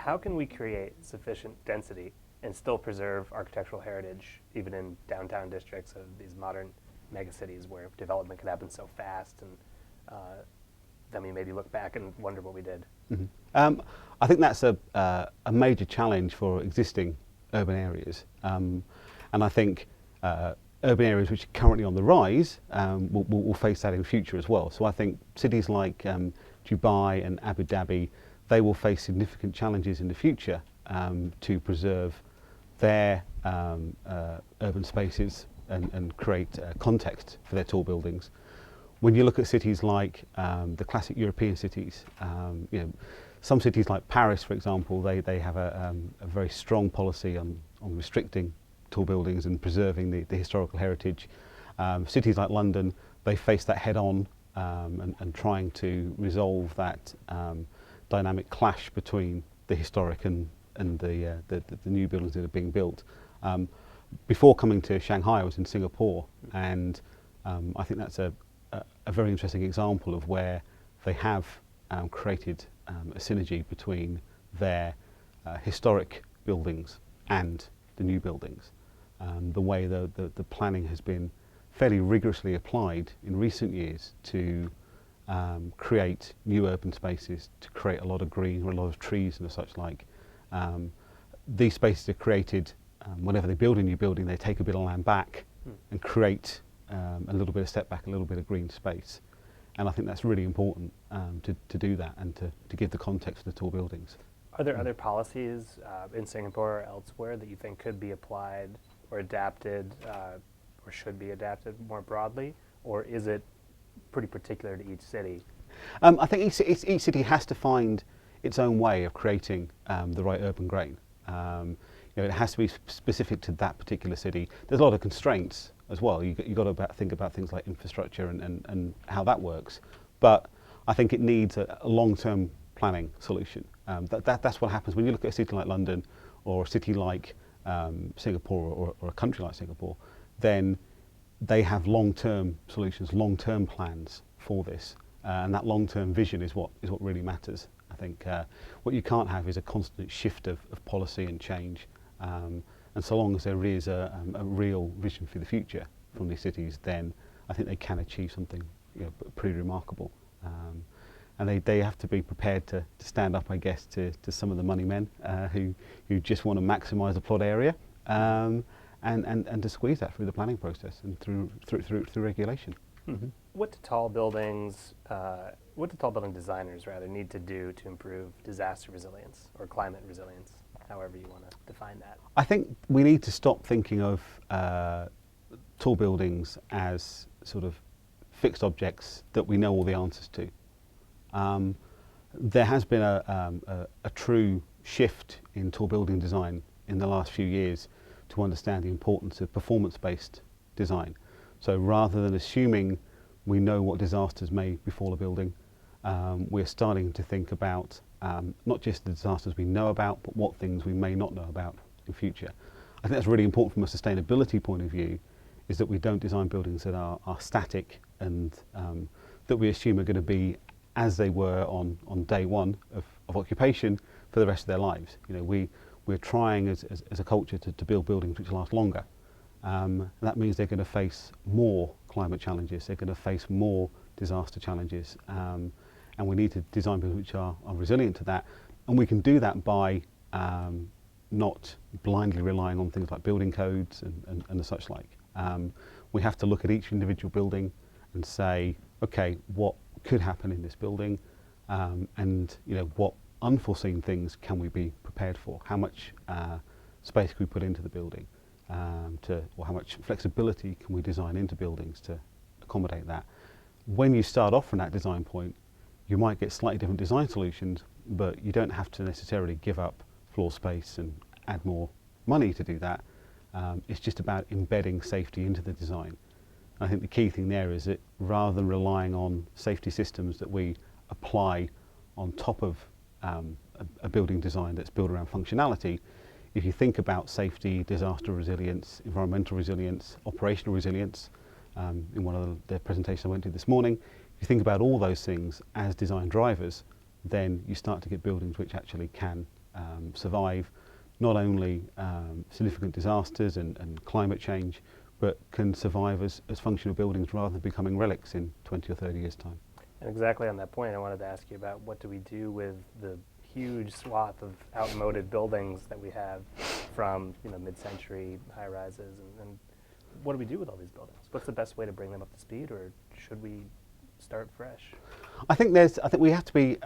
how can we create sufficient density and still preserve architectural heritage, even in downtown districts of these modern megacities where development can happen so fast, and then we maybe look back and wonder what we did? Mm-hmm. I think that's a major challenge for existing urban areas, and I think urban areas which are currently on the rise will face that in future as well. So I think cities like Dubai and Abu Dhabi, they will face significant challenges in the future to preserve their urban spaces and create context for their tall buildings. When you look at cities like the classic European cities, some cities like Paris, for example, they have a very strong policy on restricting tall buildings and preserving the historical heritage. Cities like London, they face that head on and trying to resolve that dynamic clash between the historic and the new buildings that are being built. Before coming to Shanghai, I was in Singapore, and I think that's a very interesting example of where they have created a synergy between their historic buildings and the new buildings. The way the planning has been fairly rigorously applied in recent years to create new urban spaces, to create a lot of green, or a lot of trees and such like. These spaces are created whenever they build a new building, they take a bit of land back and create a little bit of step back, a little bit of green space. And I think that's really important to do that and to give the context to the tall buildings. Are there other policies in Singapore or elsewhere that you think could be applied or adapted or should be adapted more broadly? Or is it pretty particular to each city? I think each city has to find its own way of creating the right urban grain. It has to be specific to that particular city. There's a lot of constraints as well. You've got to think about things like infrastructure and how that works. But I think it needs a long-term planning solution. That's what happens when you look at a city like London or a city like Singapore or a country like Singapore. Then they have long-term solutions, long-term plans for this, and that long-term vision is what really matters. I think what you can't have is a constant shift of policy and change. And so long as there is a real vision for the future from these cities, then I think they can achieve something pretty remarkable. And they have to be prepared to stand up, I guess, to some of the money men who just want to maximise the plot area and to squeeze that through the planning process and through regulation. Mm-hmm. What do tall building designers need to do to improve disaster resilience or climate resilience, however you want to define that? I think we need to stop thinking of tall buildings as sort of fixed objects that we know all the answers to. There has been a true shift in tall building design in the last few years to understand the importance of performance-based design. So rather than assuming we know what disasters may befall a building, we're starting to think about not just the disasters we know about, but what things we may not know about in future. I think that's really important from a sustainability point of view, is that we don't design buildings that are static and that we assume are going to be as they were on day one of occupation for the rest of their lives. We're trying as a culture to build buildings which last longer. That means they're going to face more climate challenges, they're going to face more disaster challenges, and we need to design buildings which are resilient to that. And we can do that by not blindly relying on things like building codes and the such like. We have to look at each individual building and say, okay, what could happen in this building, and what unforeseen things can we be prepared for? How much space can we put into the building? Or how much flexibility can we design into buildings to accommodate that? When you start off from that design point, you might get slightly different design solutions, but you don't have to necessarily give up floor space and add more money to do that. It's just about embedding safety into the design. I think the key thing there is that rather than relying on safety systems that we apply on top of a building design that's built around functionality, if you think about safety, disaster resilience, environmental resilience, operational resilience, in one of the presentations I went to this morning, if you think about all those things as design drivers, then you start to get buildings which actually can survive not only significant disasters and climate change, but can survive as functional buildings rather than becoming relics in 20 or 30 years' time. And exactly on that point, I wanted to ask you about what do we do with the huge swath of outmoded buildings that we have from mid-century high-rises, and what do we do with all these buildings? What's the best way to bring them up to speed, or should we start fresh? I think we have to be,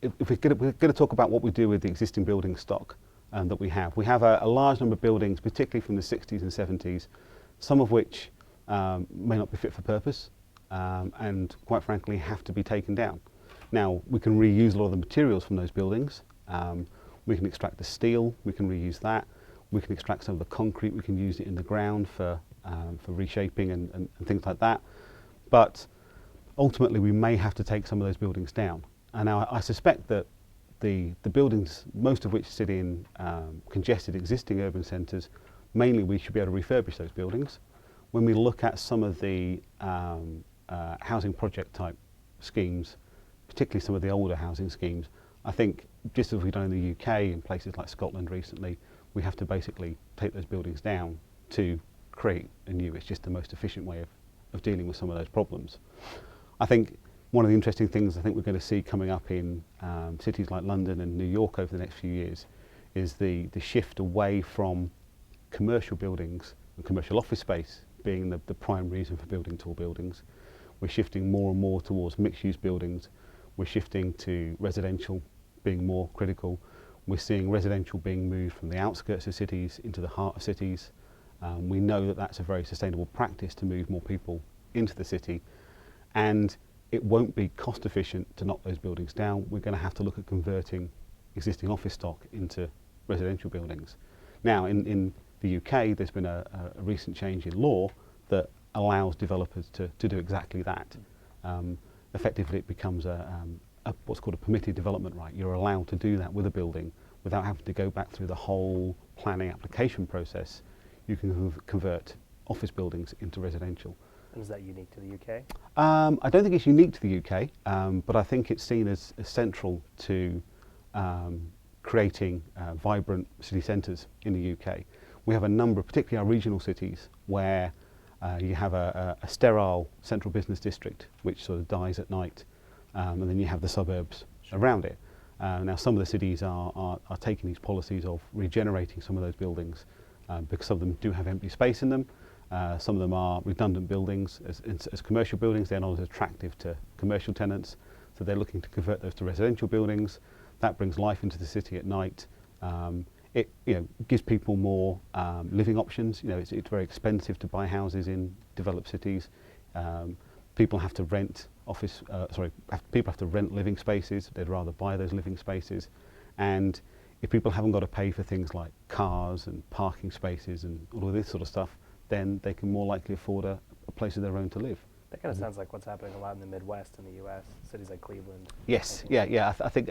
if we're going to talk about what we do with the existing building stock that we have. We have a large number of buildings, particularly from the 60s and 70s, some of which may not be fit for purpose and quite frankly have to be taken down. Now, we can reuse a lot of the materials from those buildings. We can extract the steel, we can reuse that. We can extract some of the concrete, we can use it in the ground for reshaping and things like that. But ultimately, we may have to take some of those buildings down. And now I suspect that the buildings, most of which sit in congested existing urban centres, mainly we should be able to refurbish those buildings. When we look at some of the housing project type schemes, particularly some of the older housing schemes, I think just as we've done in the UK in places like Scotland recently, we have to basically take those buildings down to create a new. It's just the most efficient way of dealing with some of those problems. I think one of the interesting things I think we're going to see coming up in cities like London and New York over the next few years is the shift away from commercial buildings and commercial office space being the prime reason for building tall buildings. We're shifting more and more towards mixed-use buildings. We're shifting to residential being more critical. We're seeing residential being moved from the outskirts of cities into the heart of cities. We know that that's a very sustainable practice to move more people into the city, and it won't be cost efficient to knock those buildings down. We're going to have to look at converting existing office stock into residential buildings. Now, in the UK, there's been a recent change in law that allows developers to do exactly that. Effectively, it becomes what's called a permitted development right. You're allowed to do that with a building without having to go back through the whole planning application process. You can convert office buildings into residential. And is that unique to the UK? I don't think it's unique to the UK, but I think it's seen as central to creating vibrant city centres in the UK. We have a number, particularly our regional cities, where you have a sterile central business district which sort of dies at night, and then you have the suburbs around it. Now, some of the cities are taking these policies of regenerating some of those buildings because some of them do have empty space in them. Some of them are redundant buildings. As commercial buildings, they're not as attractive to commercial tenants, so they're looking to convert those to residential buildings. That brings life into the city at night. It gives people more living options. It's very expensive to buy houses in developed cities. People have to rent people have to rent living spaces. They'd rather buy those living spaces. And if people haven't got to pay for things like cars and parking spaces and all of this sort of stuff, then they can more likely afford a place of their own to live. That kind of sounds like what's happening a lot in the Midwest in the U.S., cities like Cleveland. Yes, yeah. I think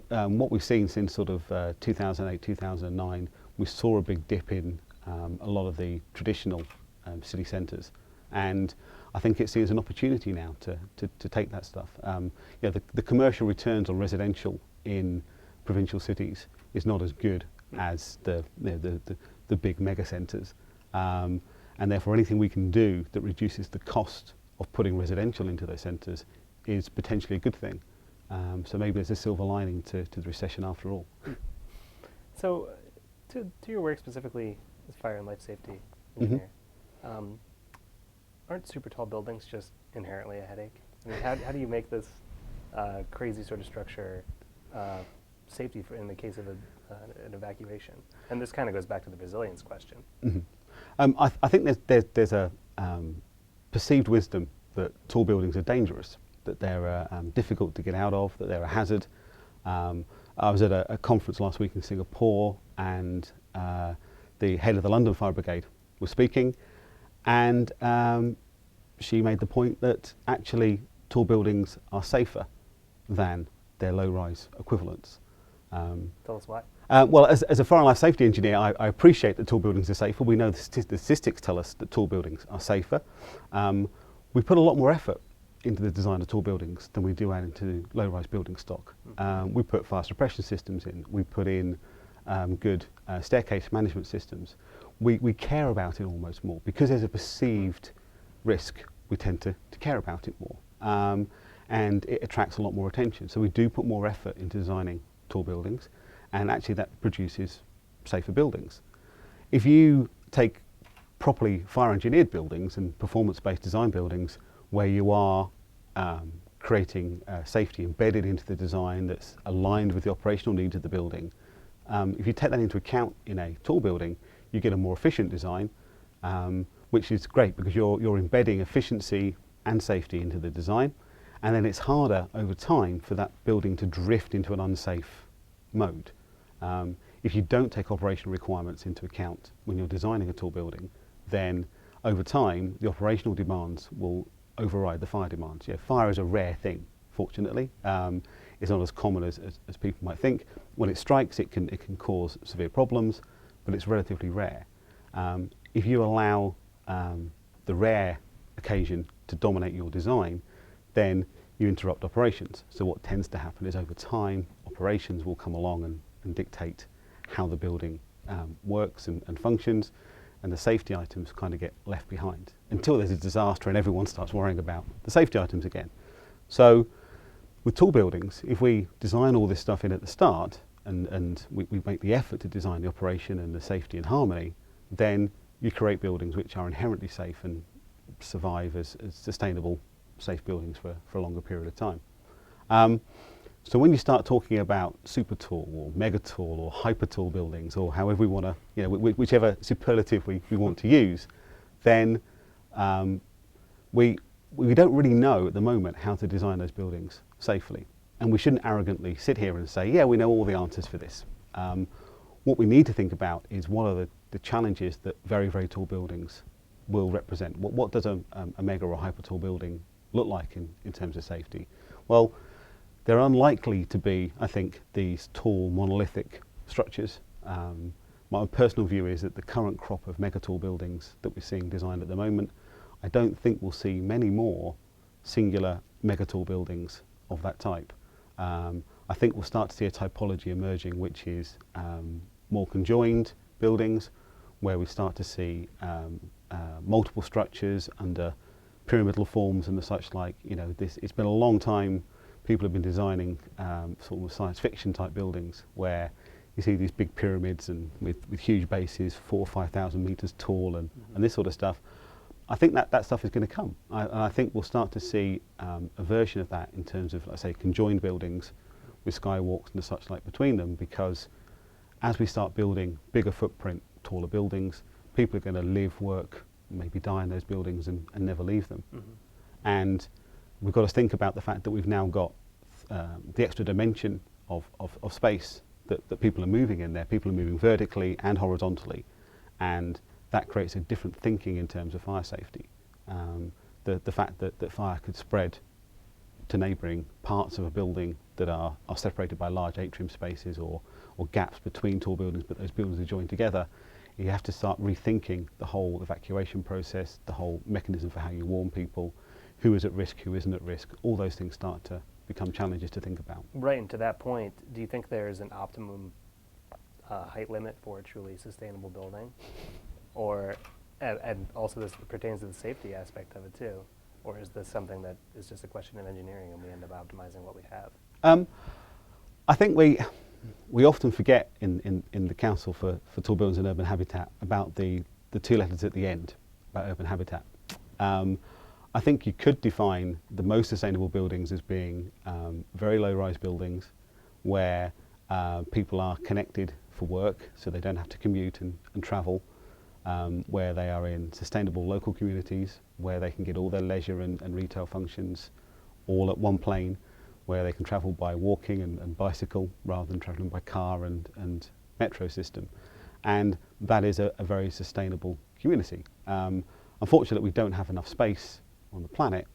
what we've seen since sort of 2008, 2009, we saw a big dip in a lot of the traditional city centres, and I think it's seen as an opportunity now to take that stuff. The commercial returns on residential in provincial cities is not as good as the big mega centres. And therefore anything we can do that reduces the cost of putting residential into those centres is potentially a good thing. So maybe there's a silver lining to the recession after all. So to your work specifically as fire and life safety engineer, aren't super tall buildings just inherently a headache? I mean, how do you make this crazy sort of structure safety in the case of an evacuation? And this kind of goes back to the resilience question. Mm-hmm. I think there's a perceived wisdom that tall buildings are dangerous, that they're difficult to get out of, that they're a hazard. I was at a conference last week in Singapore, and the head of the London Fire Brigade was speaking, and she made the point that actually tall buildings are safer than their low-rise equivalents. Tell us why. Well, as a fire and life safety engineer, I appreciate that tall buildings are safer. We know the statistics tell us that tall buildings are safer. We put a lot more effort into the design of tall buildings than we do add into low-rise building stock. We put fire suppression systems in, we put in good staircase management systems. We care about it almost more. Because there's a perceived risk, we tend to care about it more. And it attracts a lot more attention. So we do put more effort into designing tall buildings, and actually that produces safer buildings. If you take properly fire engineered buildings and performance-based design buildings where you are creating safety embedded into the design that's aligned with the operational needs of the building, if you take that into account in a tall building, you get a more efficient design, which is great because you're embedding efficiency and safety into the design, and then it's harder over time for that building to drift into an unsafe mode. If you don't take operational requirements into account when you're designing a tall building, then over time the operational demands will override the fire demands. Yeah, fire is a rare thing, fortunately. It's not as common as people might think. When it strikes, it can cause severe problems, but it's relatively rare. If you allow the rare occasion to dominate your design, then you interrupt operations. So what tends to happen is over time, operations will come along and dictate how the building works and functions, and the safety items kind of get left behind until there's a disaster and everyone starts worrying about the safety items again. So with tall buildings, if we design all this stuff in at the start and we make the effort to design the operation and the safety and harmony, then you create buildings which are inherently safe and survive as sustainable, safe buildings for a longer period of time. So when you start talking about super tall or mega tall or hyper tall buildings, or however we want to, whichever superlative we want to use, then we don't really know at the moment how to design those buildings safely. And we shouldn't arrogantly sit here and say, yeah, we know all the answers for this. What we need to think about is what are the challenges that very, very tall buildings will represent. What does a mega or hyper tall building look like in terms of safety? Well, they're unlikely to be, I think, these tall monolithic structures. My personal view is that the current crop of mega tall buildings that we're seeing designed at the moment, I don't think we'll see many more singular mega tall buildings of that type. I think we'll start to see a typology emerging which is more conjoined buildings, where we start to see multiple structures under pyramidal forms and the such like. It's been a long time people have been designing sort of science fiction type buildings where you see these big pyramids and with huge bases, 4,000 or 5,000 meters tall and this sort of stuff. I think that stuff is going to come. I think we'll start to see a version of that in terms of, let's say, conjoined buildings with skywalks and the such like between them, because as we start building bigger footprint, taller buildings, people are going to live, work, maybe die in those buildings and never leave them. And we've got to think about the fact that we've now got the extra dimension of space that people are moving in there. People are moving vertically and horizontally, and that creates a different thinking in terms of fire safety. The fact that fire could spread to neighbouring parts of a building that are separated by large atrium spaces or gaps between tall buildings, but those buildings are joined together, you have to start rethinking the whole evacuation process, the whole mechanism for how you warn people, who is at risk, who isn't at risk. All those things start to become challenges to think about. Right, and to that point, do you think there's an optimum height limit for a truly sustainable building? Or, and also this pertains to the safety aspect of it too, or is this something that is just a question of engineering and we end up optimizing what we have? I think we often forget in the Council for Tall Buildings and Urban Habitat about the two letters at the end, about urban habitat. I think you could define the most sustainable buildings as being very low-rise buildings where people are connected for work, so they don't have to commute and travel, where they are in sustainable local communities, where they can get all their leisure and retail functions all at one plane, where they can travel by walking and bicycle rather than travelling by car and metro system. And that is a very sustainable community. Unfortunately, we don't have enough space on the planet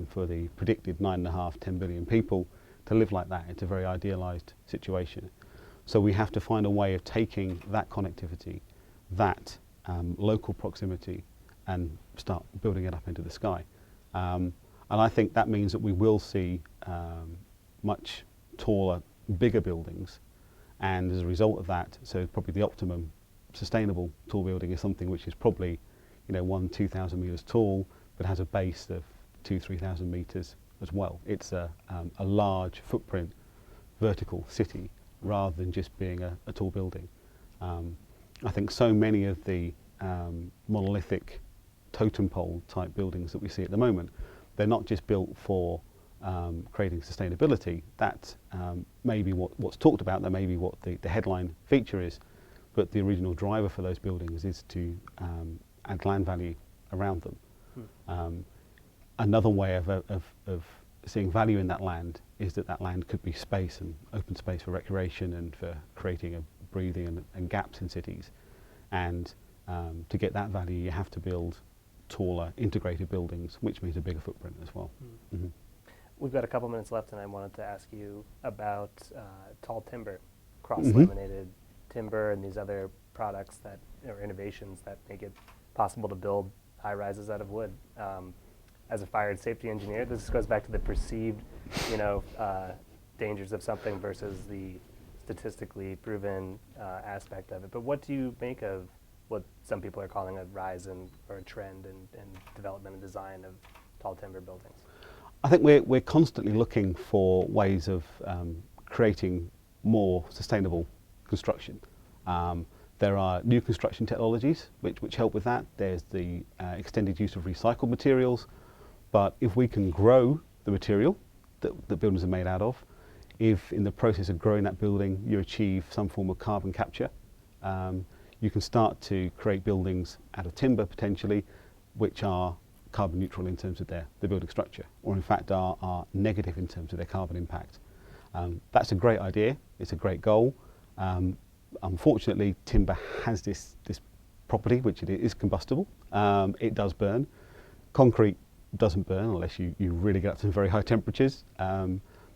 for the predicted 9.5, 10 billion people to live like that. It's a very idealised situation. So we have to find a way of taking that connectivity, that local proximity, and start building it up into the sky. And I think that means that we will see much taller, bigger buildings, and as a result of that, so probably the optimum sustainable tall building is something which is probably 1,000-2,000 metres tall, but has a base of 2,000-3,000 metres as well. It's a large footprint vertical city rather than just being a tall building. I think so many of the monolithic totem pole type buildings that we see at the moment, they're not just built for creating sustainability. That may be what's talked about, that may be what the headline feature is, but the original driver for those buildings is to add land value around them. Another way of seeing value in that land is that land could be space and open space for recreation and for creating a breathing and gaps in cities. And to get that value, you have to build taller, integrated buildings, which means a bigger footprint as well. Mm-hmm. We've got a couple minutes left, and I wanted to ask you about tall timber, cross-laminated timber, and these other products or innovations that make it possible to build high-rises out of wood. As a fire and safety engineer, this goes back to the perceived, dangers of something versus the statistically proven aspect of it. But what do you make of what some people are calling a rise or a trend in development and design of tall timber buildings? I think we're constantly looking for ways of creating more sustainable construction. There are new construction technologies which help with that. There's the extended use of recycled materials. But if we can grow the material that buildings are made out of, if in the process of growing that building you achieve some form of carbon capture, you can start to create buildings out of timber potentially, which are carbon neutral in terms of their building structure, or in fact are negative in terms of their carbon impact. That's a great idea, it's a great goal. Unfortunately, timber has this property, which it is combustible. It does burn. Concrete doesn't burn unless you really get up to some very high temperatures.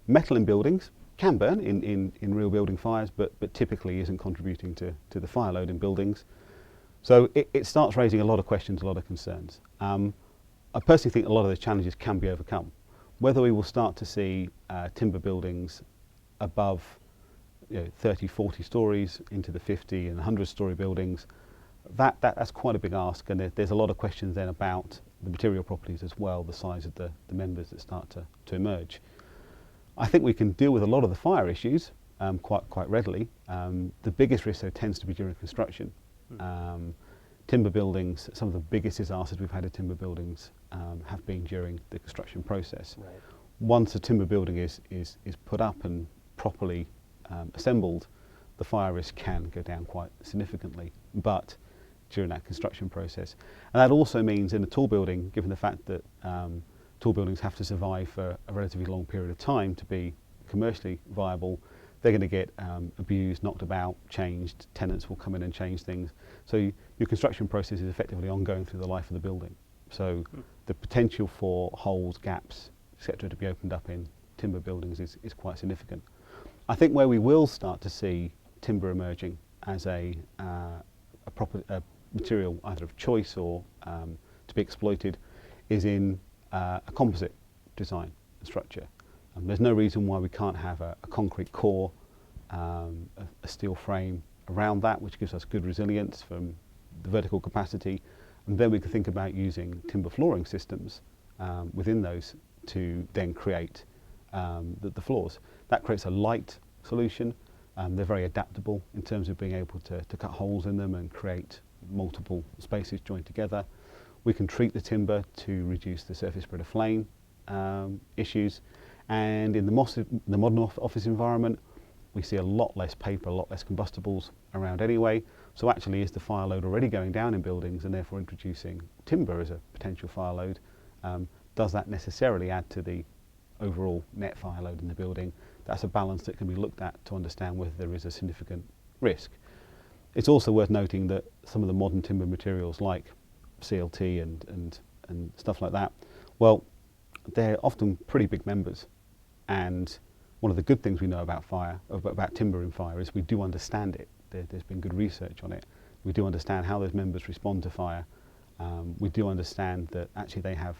Metal in buildings can burn in real building fires, but typically isn't contributing to the fire load in buildings. So it starts raising a lot of questions, a lot of concerns. I personally think a lot of those challenges can be overcome. Whether we will start to see timber buildings above 30, 40 stories into the 50 and 100-story buildings, that's quite a big ask, and there's a lot of questions then about the material properties as well, the size of the members that start to emerge. I think we can deal with a lot of the fire issues quite readily. The biggest risk though tends to be during construction. Timber buildings, some of the biggest disasters we've had in timber buildings have been during the construction process. Right. Once a timber building is put up and properly assembled, the fire risk can go down quite significantly, but during that construction process. And that also means in a tall building, given the fact that tall buildings have to survive for a relatively long period of time to be commercially viable, they're going to get abused, knocked about, changed. Tenants will come in and change things. So your construction process is effectively ongoing through the life of the building. So the potential for holes, gaps, etc. to be opened up in timber buildings is quite significant. I think where we will start to see timber emerging as a proper material either of choice or to be exploited is in a composite design and structure. There's no reason why we can't have a concrete core, a steel frame around that, which gives us good resilience from the vertical capacity, and then we can think about using timber flooring systems within those to then create the floors. That creates a light solution. They're very adaptable in terms of being able to cut holes in them and create multiple spaces joined together. We can treat the timber to reduce the surface spread of flame issues. And in the modern office environment, we see a lot less paper, a lot less combustibles around anyway. So actually, is the fire load already going down in buildings, and therefore introducing timber as a potential fire load, does that necessarily add to the overall net fire load in the building? That's a balance that can be looked at to understand whether there is a significant risk. It's also worth noting that some of the modern timber materials like CLT and stuff like that, well, they're often pretty big members. And one of the good things we know about fire, about timber in fire, is we do understand it. There's been good research on it. We do understand how those members respond to fire. We do understand that actually they have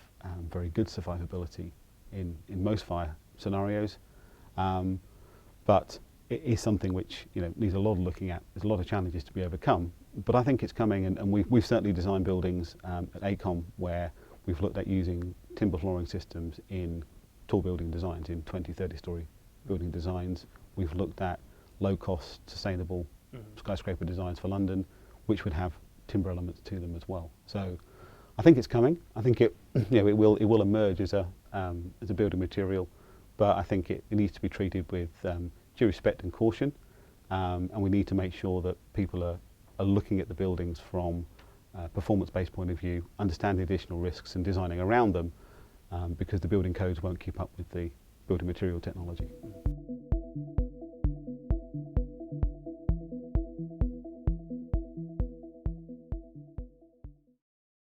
very good survivability in most fire scenarios, but it is something which needs a lot of looking at. There's a lot of challenges to be overcome, but I think it's coming, and we've certainly designed buildings at AECOM where we've looked at using timber flooring systems in tall building designs, in 20, 30-story building designs. We've looked at low-cost, sustainable skyscraper designs for London, which would have timber elements to them as well. So I think it's coming. I think it will emerge as a building material, but I think it needs to be treated with due respect and caution, and we need to make sure that people are looking at the buildings from a performance-based point of view, understanding additional risks and designing around them, because the building codes won't keep up with the building material technology.